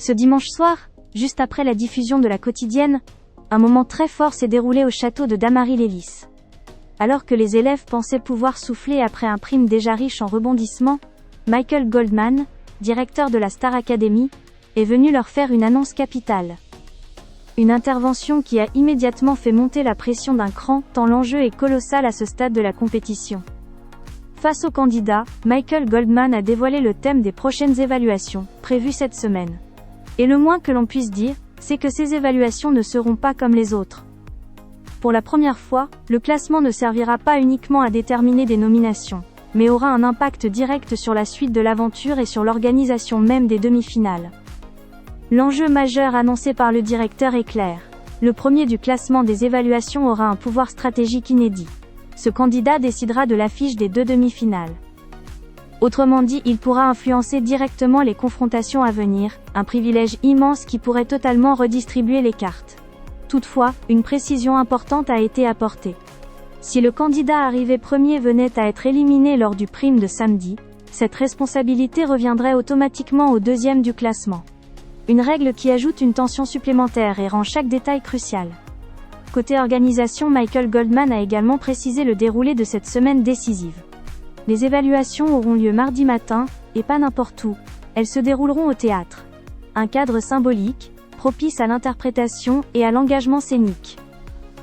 Ce dimanche soir, juste après la diffusion de la quotidienne, un moment très fort s'est déroulé au château de Damary-Lélis. Alors que les élèves pensaient pouvoir souffler après un prime déjà riche en rebondissements, Michael Goldman, directeur de la Star Academy, est venu leur faire une annonce capitale. Une intervention qui a immédiatement fait monter la pression d'un cran, tant l'enjeu est colossal à ce stade de la compétition. Face aux candidats, Michael Goldman a dévoilé le thème des prochaines évaluations, prévues cette semaine. Et le moins que l'on puisse dire, c'est que ces évaluations ne seront pas comme les autres. Pour la première fois, le classement ne servira pas uniquement à déterminer des nominations, mais aura un impact direct sur la suite de l'aventure et sur l'organisation même des demi-finales. L'enjeu majeur annoncé par le directeur est clair. Le premier du classement des évaluations aura un pouvoir stratégique inédit. Ce candidat décidera de l'affiche des 2 demi-finales. Autrement dit, il pourra influencer directement les confrontations à venir, un privilège immense qui pourrait totalement redistribuer les cartes. Toutefois, une précision importante a été apportée. Si le candidat arrivé premier venait à être éliminé lors du prime de samedi, cette responsabilité reviendrait automatiquement au deuxième du classement. Une règle qui ajoute une tension supplémentaire et rend chaque détail crucial. Côté organisation, Michael Goldman a également précisé le déroulé de cette semaine décisive. Les évaluations auront lieu mardi matin, et pas n'importe où. Elles se dérouleront au théâtre. Un cadre symbolique, propice à l'interprétation et à l'engagement scénique.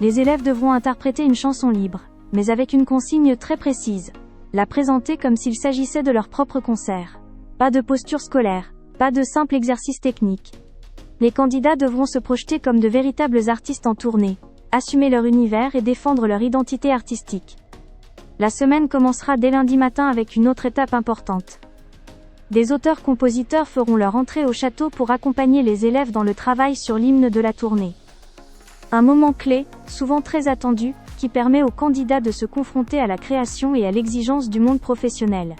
Les élèves devront interpréter une chanson libre, mais avec une consigne très précise. La présenter comme s'il s'agissait de leur propre concert. Pas de posture scolaire, pas de simple exercice technique. Les candidats devront se projeter comme de véritables artistes en tournée, assumer leur univers et défendre leur identité artistique. La semaine commencera dès lundi matin avec une autre étape importante. Des auteurs-compositeurs feront leur entrée au château pour accompagner les élèves dans le travail sur l'hymne de la tournée. Un moment clé, souvent très attendu, qui permet aux candidats de se confronter à la création et à l'exigence du monde professionnel.